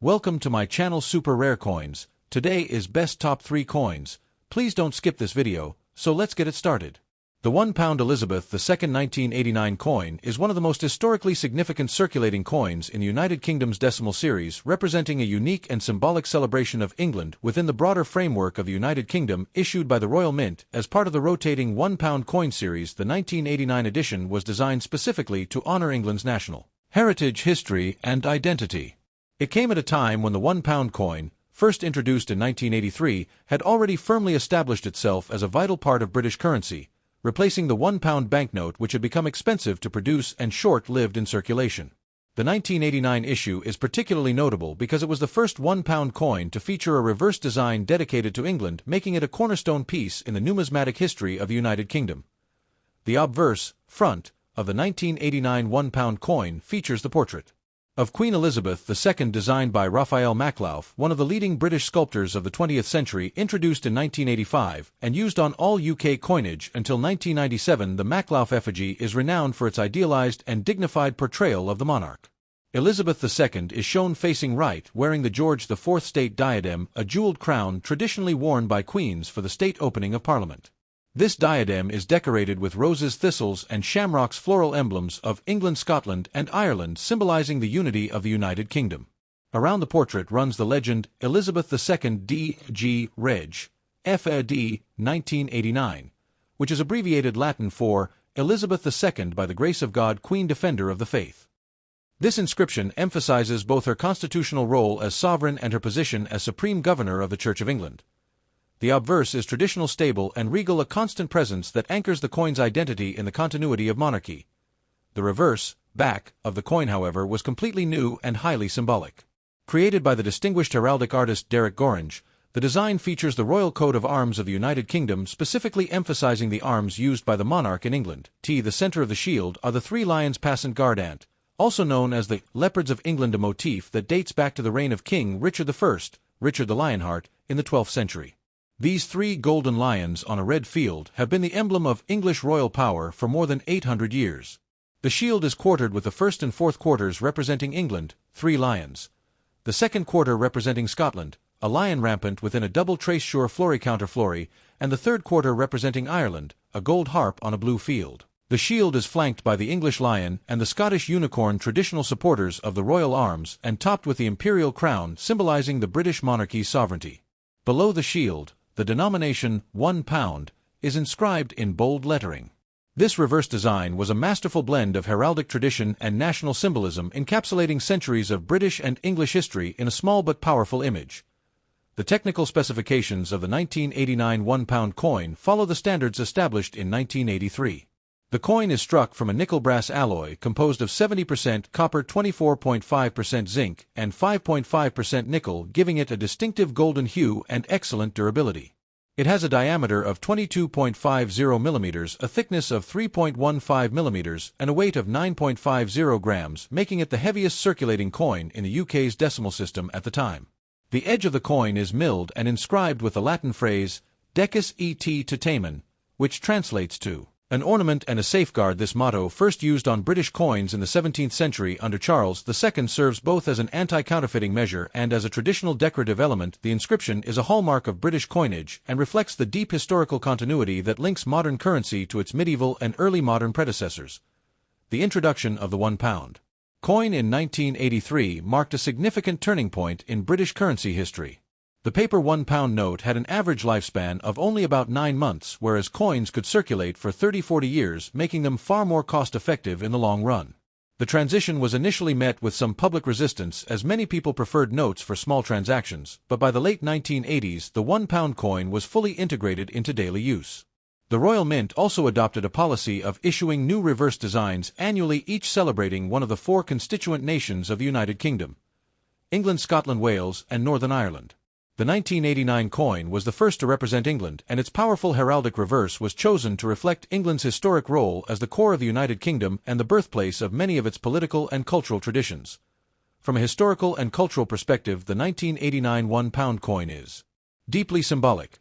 Welcome to my channel Super Rare Coins. Today is best top 3 coins. Please don't skip this video, so let's get it started. The £1 Elizabeth II 1989 coin is one of the most historically significant circulating coins in the United Kingdom's decimal series, representing a unique and symbolic celebration of England within the broader framework of the United Kingdom. Issued by the Royal Mint as part of the rotating £1 coin series, the 1989 edition was designed specifically to honor England's national heritage, history, and identity. It came at a time when the £1 coin, first introduced in 1983, had already firmly established itself as a vital part of British currency, replacing the £1 banknote, which had become expensive to produce and short-lived in circulation. The 1989 issue is particularly notable because it was the first £1 coin to feature a reverse design dedicated to England, making it a cornerstone piece in the numismatic history of the United Kingdom. The obverse, front, of the 1989 £1 coin features the portrait of Queen Elizabeth II, designed by Raphael Maklauf, one of the leading British sculptors of the 20th century. Introduced in 1985 and used on all UK coinage until 1997, the Maklauf effigy is renowned for its idealized and dignified portrayal of the monarch. Elizabeth II is shown facing right, wearing the George IV state diadem, a jeweled crown traditionally worn by queens for the state opening of Parliament. This diadem is decorated with roses, thistles, and shamrocks, floral emblems of England, Scotland, and Ireland, symbolizing the unity of the United Kingdom. Around the portrait runs the legend, Elizabeth II D.G. Reg. F.A.D. 1989, which is abbreviated Latin for Elizabeth II by the grace of God, Queen Defender of the Faith. This inscription emphasizes both her constitutional role as sovereign and her position as Supreme Governor of the Church of England. The obverse is traditional, stable, and regal, a constant presence that anchors the coin's identity in the continuity of monarchy. The reverse, back, of the coin, however, was completely new and highly symbolic. Created by the distinguished heraldic artist Derek Gorringe, the design features the royal coat of arms of the United Kingdom, specifically emphasizing the arms used by the monarch in England. The center of the shield are the 3 lions passant guard ant, also known as the Leopards of England, a motif that dates back to the reign of King Richard I, Richard the Lionheart, in the 12th century. These 3 golden lions on a red field have been the emblem of English royal power for more than 800 years. The shield is quartered with the first and fourth quarters representing England, 3 lions. The second quarter representing Scotland, a lion rampant within a double trace sure flory counter flory, and the third quarter representing Ireland, a gold harp on a blue field. The shield is flanked by the English lion and the Scottish unicorn, traditional supporters of the royal arms, and topped with the imperial crown symbolizing the British monarchy's sovereignty. Below the shield, the denomination £1 is inscribed in bold lettering. This reverse design was a masterful blend of heraldic tradition and national symbolism, encapsulating centuries of British and English history in a small but powerful image. The technical specifications of the 1989 £1 coin follow the standards established in 1983. The coin is struck from a nickel-brass alloy composed of 70% copper, 24.5% zinc, and 5.5% nickel, giving it a distinctive golden hue and excellent durability. It has a diameter of 22.50 mm, a thickness of 3.15 mm, and a weight of 9.50 grams, making it the heaviest circulating coin in the UK's decimal system at the time. The edge of the coin is milled and inscribed with the Latin phrase, Decus et Tutamen, which translates to an ornament and a safeguard. This motto, first used on British coins in the 17th century under Charles II, serves both as an anti-counterfeiting measure and as a traditional decorative element. The inscription is a hallmark of British coinage and reflects the deep historical continuity that links modern currency to its medieval and early modern predecessors. The introduction of the £1 coin in 1983 marked a significant turning point in British currency history. The paper £1 note had an average lifespan of only about 9 months, whereas coins could circulate for 30–40 years, making them far more cost-effective in the long run. The transition was initially met with some public resistance, as many people preferred notes for small transactions, but by the late 1980s the £1 coin was fully integrated into daily use. The Royal Mint also adopted a policy of issuing new reverse designs annually, each celebrating one of the 4 constituent nations of the United Kingdom: England, Scotland, Wales, and Northern Ireland. The 1989 coin was the first to represent England, and its powerful heraldic reverse was chosen to reflect England's historic role as the core of the United Kingdom and the birthplace of many of its political and cultural traditions. From a historical and cultural perspective, the 1989 £1 coin is deeply symbolic.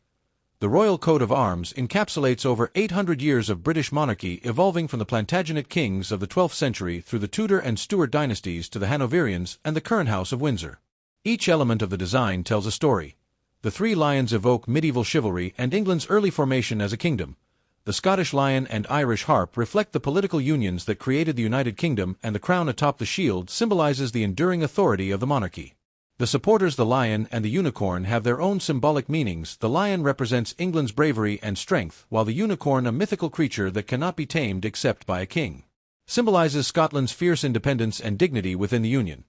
The royal coat of arms encapsulates over 800 years of British monarchy, evolving from the Plantagenet kings of the 12th century through the Tudor and Stuart dynasties to the Hanoverians and the current House of Windsor. Each element of the design tells a story. The three lions evoke medieval chivalry and England's early formation as a kingdom. The Scottish lion and Irish harp reflect the political unions that created the United Kingdom, and the crown atop the shield symbolizes the enduring authority of the monarchy. The supporters, the lion and the unicorn, have their own symbolic meanings. The lion represents England's bravery and strength, while the unicorn, a mythical creature that cannot be tamed except by a king, symbolizes Scotland's fierce independence and dignity within the Union.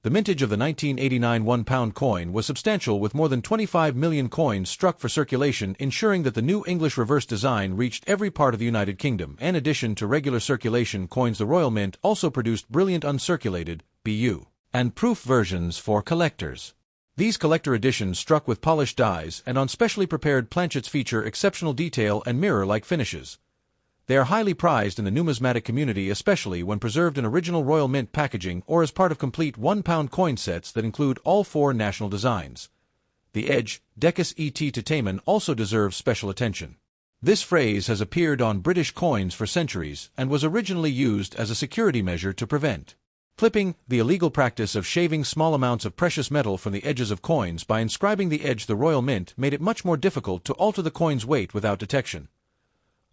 The mintage of the 1989 £1 coin was substantial, with more than 25 million coins struck for circulation, ensuring that the new English reverse design reached every part of the United Kingdom. In addition to regular circulation coins, the Royal Mint also produced brilliant uncirculated (BU) and proof versions for collectors. These collector editions, struck with polished dies and on specially prepared planchets, feature exceptional detail and mirror-like finishes. They are highly prized in the numismatic community, especially when preserved in original Royal Mint packaging or as part of complete £1 coin sets that include all four national designs. The edge, Decus et Titamen, also deserves special attention. This phrase has appeared on British coins for centuries and was originally used as a security measure to prevent clipping, the illegal practice of shaving small amounts of precious metal from the edges of coins. By inscribing the edge, the Royal Mint made it much more difficult to alter the coin's weight without detection.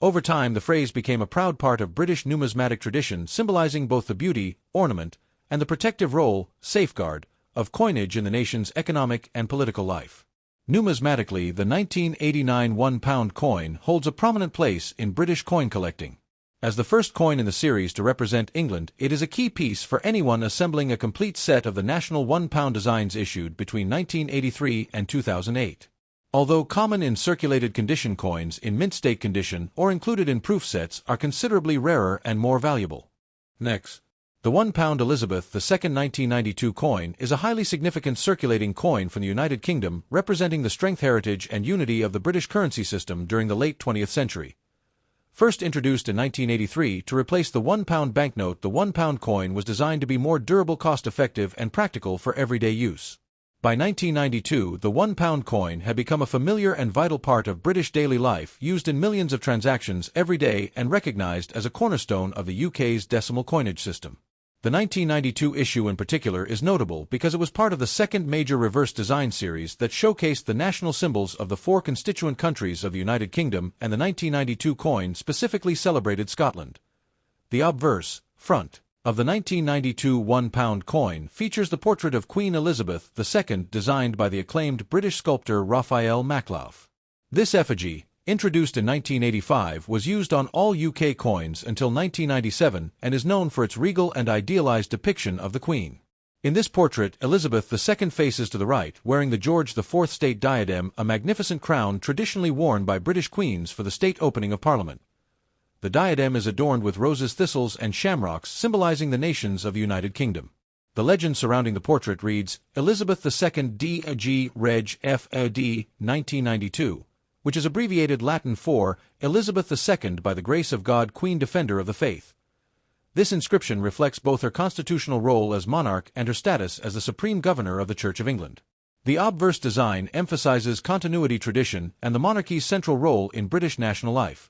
Over time, the phrase became a proud part of British numismatic tradition, symbolizing both the beauty, ornament, and the protective role, safeguard, of coinage in the nation's economic and political life. Numismatically, the 1989 £1 coin holds a prominent place in British coin collecting. As the first coin in the series to represent England, it is a key piece for anyone assembling a complete set of the national £1 designs issued between 1983 and 2008. Although common in circulated condition, coins in mint state condition or included in proof sets are considerably rarer and more valuable. Next, the £1 Elizabeth II 1992 coin is a highly significant circulating coin from the United Kingdom, representing the strength, heritage, and unity of the British currency system during the late 20th century. First introduced in 1983 to replace the £1 banknote, the £1 coin was designed to be more durable, cost-effective, and practical for everyday use. By 1992, the £1 coin had become a familiar and vital part of British daily life, used in millions of transactions every day and recognized as a cornerstone of the UK's decimal coinage system. The 1992 issue in particular is notable because it was part of the second major reverse design series that showcased the national symbols of the four constituent countries of the United Kingdom, and the 1992 coin specifically celebrated Scotland. The obverse, front, of the 1992 £1 coin features the portrait of Queen Elizabeth II, designed by the acclaimed British sculptor Raphael Maklauf. This effigy, introduced in 1985, was used on all UK coins until 1997 and is known for its regal and idealized depiction of the Queen. In this portrait, Elizabeth II faces to the right, wearing the George IV state diadem, a magnificent crown traditionally worn by British queens for the state opening of Parliament. The diadem is adorned with roses, thistles, and shamrocks, symbolizing the nations of the United Kingdom. The legend surrounding the portrait reads, Elizabeth II D.G. Reg. F.D. 1992, which is abbreviated Latin for Elizabeth II, by the grace of God, Queen Defender of the Faith. This inscription reflects both her constitutional role as monarch and her status as the supreme governor of the Church of England. The obverse design emphasizes continuity, tradition, and the monarchy's central role in British national life.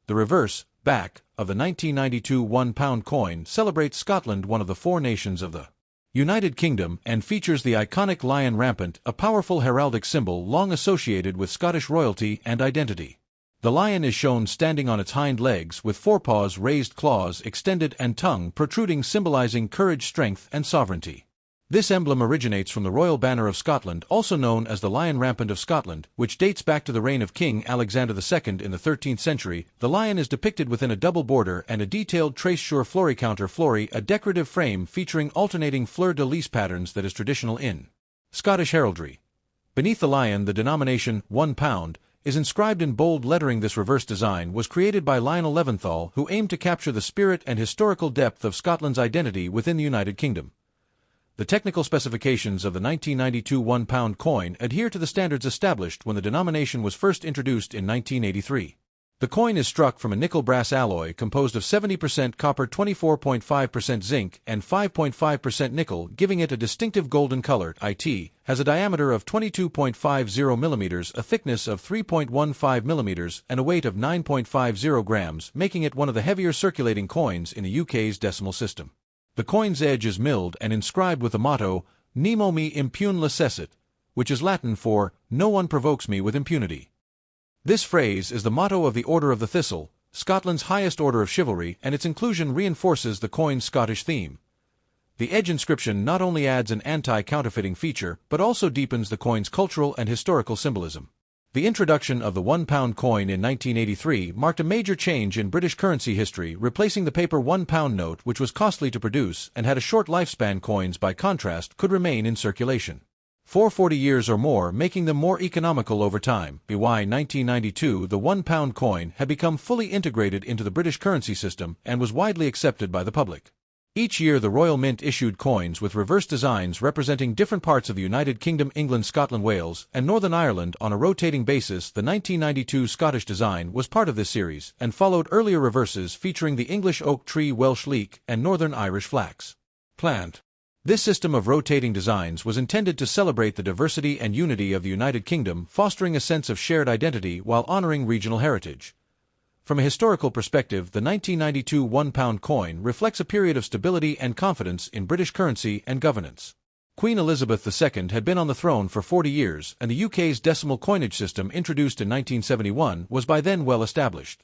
The reverse, back, of the 1992 £1 coin celebrates Scotland, one of the four nations of the United Kingdom, and features the iconic lion rampant, a powerful heraldic symbol long associated with Scottish royalty and identity. The lion is shown standing on its hind legs with forepaws raised, claws extended, and tongue protruding, symbolizing courage, strength, and sovereignty. This emblem originates from the Royal Banner of Scotland, also known as the Lion Rampant of Scotland, which dates back to the reign of King Alexander II in the 13th century. The lion is depicted within a double border and a detailed tracé sur fleury counter fleury, a decorative frame featuring alternating fleur-de-lis patterns that is traditional in Scottish heraldry. Beneath the lion, the denomination £1 is inscribed in bold lettering. This reverse design was created by Lionel Leventhal, who aimed to capture the spirit and historical depth of Scotland's identity within the United Kingdom. The technical specifications of the 1992 £1 coin adhere to the standards established when the denomination was first introduced in 1983. The coin is struck from a nickel-brass alloy composed of 70% copper, 24.5% zinc, and 5.5% nickel, giving it a distinctive golden color. It has a diameter of 22.50 mm, a thickness of 3.15 mm, and a weight of 9.50 grams, making it one of the heavier circulating coins in the UK's decimal system. The coin's edge is milled and inscribed with the motto, Nemo me impune lacessit, which is Latin for, "No one provokes me with impunity." This phrase is the motto of the Order of the Thistle, Scotland's highest order of chivalry, and its inclusion reinforces the coin's Scottish theme. The edge inscription not only adds an anti-counterfeiting feature, but also deepens the coin's cultural and historical symbolism. The introduction of the £1 coin in 1983 marked a major change in British currency history, replacing the paper £1 note, which was costly to produce and had a short lifespan. Coins, by contrast, could remain in circulation for 40 years or more, making them more economical over time. By 1992, the £1 coin had become fully integrated into the British currency system and was widely accepted by the public. Each year the Royal Mint issued coins with reverse designs representing different parts of the United Kingdom, England, Scotland, Wales, and Northern Ireland on a rotating basis. The 1992 Scottish design was part of this series, and followed earlier reverses featuring the English oak tree, Welsh leek, and Northern Irish flax plant. This system of rotating designs was intended to celebrate the diversity and unity of the United Kingdom, fostering a sense of shared identity while honoring regional heritage. From a historical perspective, the 1992 £1 coin reflects a period of stability and confidence in British currency and governance. Queen Elizabeth II had been on the throne for 40 years, and the UK's decimal coinage system, introduced in 1971, was by then well established.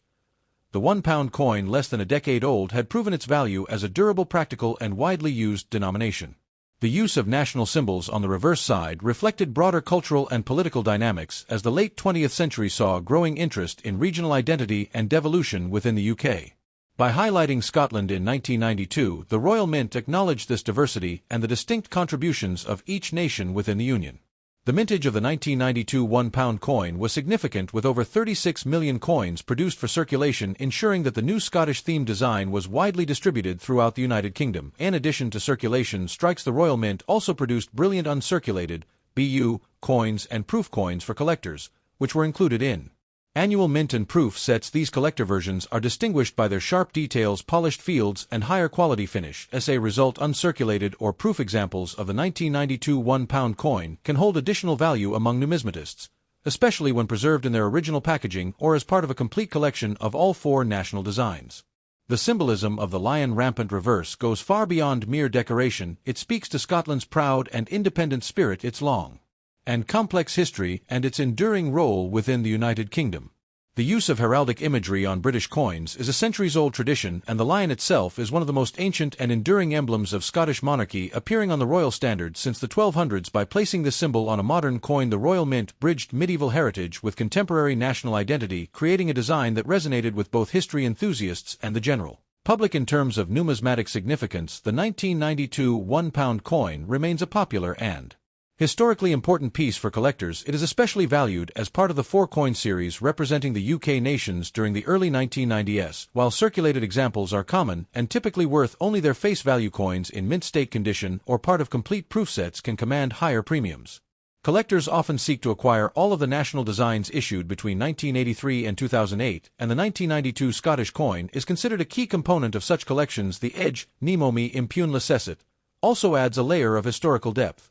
The £1 coin, less than a decade old, had proven its value as a durable, practical, and widely used denomination. The use of national symbols on the reverse side reflected broader cultural and political dynamics, as the late 20th century saw growing interest in regional identity and devolution within the UK. By highlighting Scotland in 1992, the Royal Mint acknowledged this diversity and the distinct contributions of each nation within the Union. The mintage of the 1992 £1 coin was significant, with over 36 million coins produced for circulation, ensuring that the new Scottish-themed design was widely distributed throughout the United Kingdom. In addition to circulation strikes, the Royal Mint also produced brilliant uncirculated BU coins and proof coins for collectors, which were included in annual mint and proof sets. These collector versions are distinguished by their sharp details, polished fields, and higher quality finish. As a result, uncirculated or proof examples of the 1992 £1 coin can hold additional value among numismatists, especially when preserved in their original packaging or as part of a complete collection of all four national designs. The symbolism of the lion rampant reverse goes far beyond mere decoration. It speaks to Scotland's proud and independent spirit, its long and complex history, and its enduring role within the United Kingdom. The use of heraldic imagery on British coins is a centuries-old tradition, and the lion itself is one of the most ancient and enduring emblems of Scottish monarchy, appearing on the royal standard since the 1200s. By placing this symbol on a modern coin, the Royal Mint bridged medieval heritage with contemporary national identity, creating a design that resonated with both history enthusiasts and the general public. In terms of numismatic significance, the 1992 £1 coin remains a popular and historically important piece for collectors. It is especially valued as part of the four-coin series representing the UK nations during the early 1990s. While circulated examples are common and typically worth only their face value, coins in mint state condition or part of complete proof sets can command higher premiums. Collectors often seek to acquire all of the national designs issued between 1983 and 2008, and the 1992 Scottish coin is considered a key component of such collections. The edge, Nemo me impune lacessit, also adds a layer of historical depth.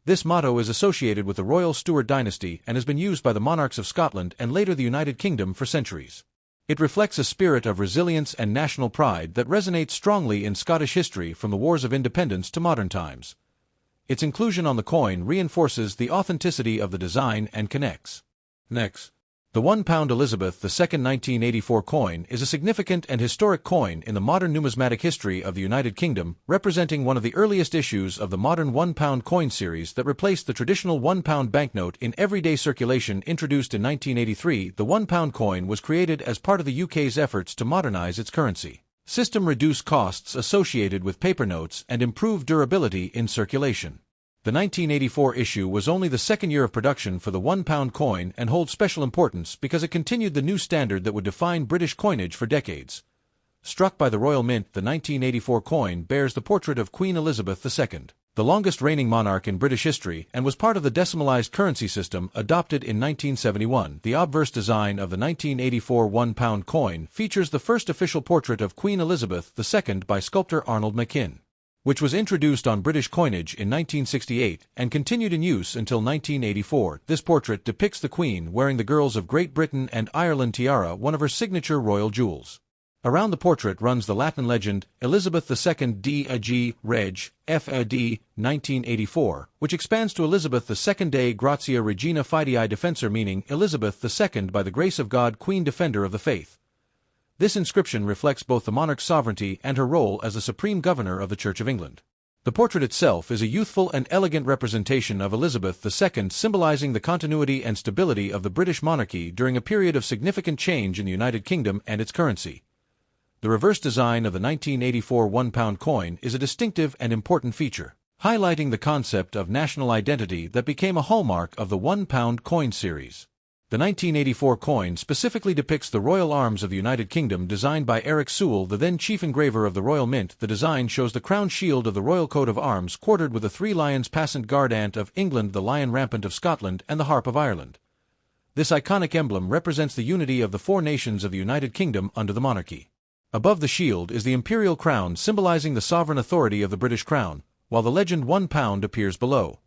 This motto is associated with the Royal Stuart dynasty and has been used by the monarchs of Scotland and later the United Kingdom for centuries. It reflects a spirit of resilience and national pride that resonates strongly in Scottish history from the Wars of Independence to modern times. Its inclusion on the coin reinforces the authenticity of the design and connects. Next, the £1 Elizabeth II 1984 coin is a significant and historic coin in the modern numismatic history of the United Kingdom, representing one of the earliest issues of the modern £1 coin series that replaced the traditional £1 banknote in everyday circulation. Introduced in 1983, the £1 coin was created as part of the UK's efforts to modernize its currency system, reduce costs associated with paper notes, and improve durability in circulation. The 1984 issue was only the second year of production for the £1 coin and holds special importance because it continued the new standard that would define British coinage for decades. Struck by the Royal Mint, the 1984 coin bears the portrait of Queen Elizabeth II, the longest reigning monarch in British history, and was part of the decimalized currency system adopted in 1971. The obverse design of the 1984 £1 coin features the first official portrait of Queen Elizabeth II by sculptor Arnold Machin, which was introduced on British coinage in 1968 and continued in use until 1984. This portrait depicts the Queen wearing the Girls of Great Britain and Ireland tiara, one of her signature royal jewels. Around the portrait runs the Latin legend, Elizabeth II d. Reg. F.A.D. 1984, which expands to Elizabeth II Dei Gratia Regina Fidei Defensor, meaning Elizabeth II by the grace of God, Queen Defender of the Faith. This inscription reflects both the monarch's sovereignty and her role as the supreme governor of the Church of England. The portrait itself is a youthful and elegant representation of Elizabeth II, symbolizing the continuity and stability of the British monarchy during a period of significant change in the United Kingdom and its currency. The reverse design of the 1984 £1 coin is a distinctive and important feature, highlighting the concept of national identity that became a hallmark of the £1 coin series. The 1984 coin specifically depicts the royal arms of the United Kingdom, designed by Eric Sewell, the then chief engraver of the Royal Mint. The design shows the crown shield of the royal coat of arms quartered with the 3 lions passant guard ant of England, the lion rampant of Scotland, and the harp of Ireland. This iconic emblem represents the unity of the 4 nations of the United Kingdom under the monarchy. Above the shield is the imperial crown, symbolizing the sovereign authority of the British crown, while the legend £1 appears below.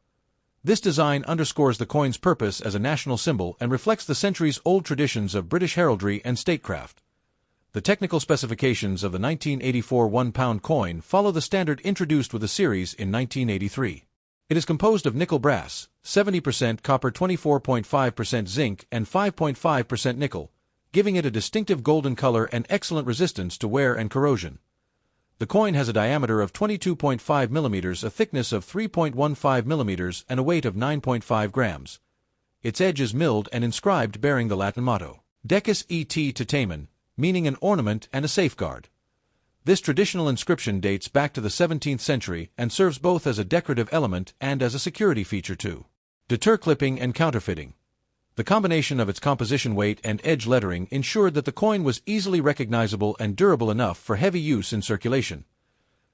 This design underscores the coin's purpose as a national symbol and reflects the centuries-old traditions of British heraldry and statecraft. The technical specifications of the 1984 £1 coin follow the standard introduced with the series in 1983. It is composed of nickel brass, 70% copper, 24.5% zinc, and 5.5% nickel, giving it a distinctive golden color and excellent resistance to wear and corrosion. The coin has a diameter of 22.5 mm, a thickness of 3.15 mm, and a weight of 9.5 grams. Its edge is milled and inscribed, bearing the Latin motto, Decus et Tutamen, meaning an ornament and a safeguard. This traditional inscription dates back to the 17th century and serves both as a decorative element and as a security feature to deter clipping and counterfeiting. The combination of its composition, weight, and edge lettering ensured that the coin was easily recognizable and durable enough for heavy use in circulation.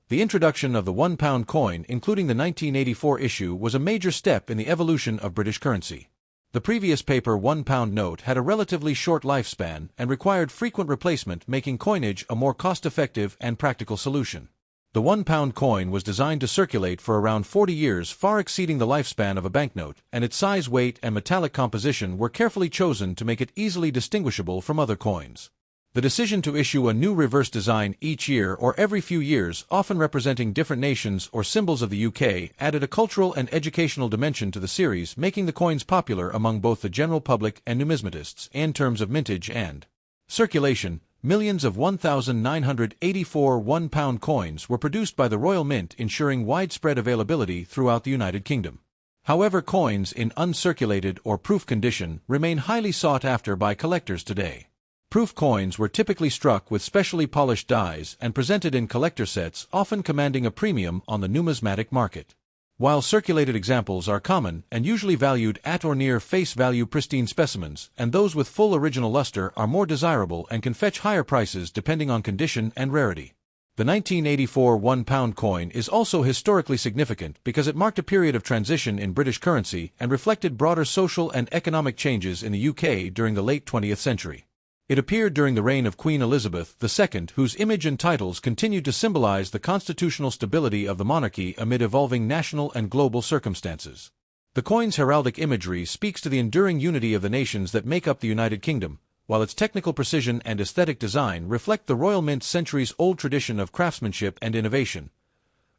The introduction of the £1 coin, including the 1984 issue, was a major step in the evolution of British currency. The previous paper £1 note had a relatively short lifespan and required frequent replacement, making coinage a more cost-effective and practical solution. The £1 coin was designed to circulate for around 40 years, far exceeding the lifespan of a banknote, and its size, weight, and metallic composition were carefully chosen to make it easily distinguishable from other coins. The decision to issue a new reverse design each year or every few years, often representing different nations or symbols of the UK, added a cultural and educational dimension to the series, making the coins popular among both the general public and numismatists. In terms of mintage and circulation, millions of 1,984 £1 coins were produced by the Royal Mint, ensuring widespread availability throughout the United Kingdom. However, coins in uncirculated or proof condition remain highly sought after by collectors today. Proof coins were typically struck with specially polished dies and presented in collector sets, often commanding a premium on the numismatic market. While circulated examples are common and usually valued at or near face value, pristine specimens and those with full original luster are more desirable and can fetch higher prices depending on condition and rarity. The 1984 £1 coin is also historically significant because it marked a period of transition in British currency and reflected broader social and economic changes in the UK during the late 20th century. It appeared during the reign of Queen Elizabeth II, whose image and titles continued to symbolize the constitutional stability of the monarchy amid evolving national and global circumstances. The coin's heraldic imagery speaks to the enduring unity of the nations that make up the United Kingdom, while its technical precision and aesthetic design reflect the Royal Mint's centuries-old tradition of craftsmanship and innovation.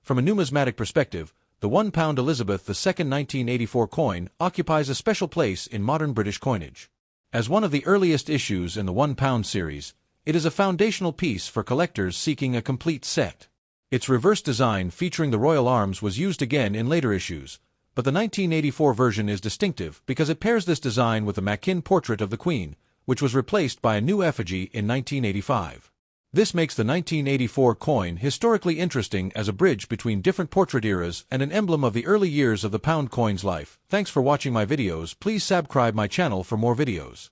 From a numismatic perspective, the £1 Elizabeth II 1984 coin occupies a special place in modern British coinage. As one of the earliest issues in the £1 series, it is a foundational piece for collectors seeking a complete set. Its reverse design featuring the royal arms was used again in later issues, but the 1984 version is distinctive because it pairs this design with a Mackin portrait of the Queen, which was replaced by a new effigy in 1985. This makes the 1984 coin historically interesting as a bridge between different portrait eras and an emblem of the early years of the pound coin's life. Thanks for watching my videos. Please subscribe my channel for more videos.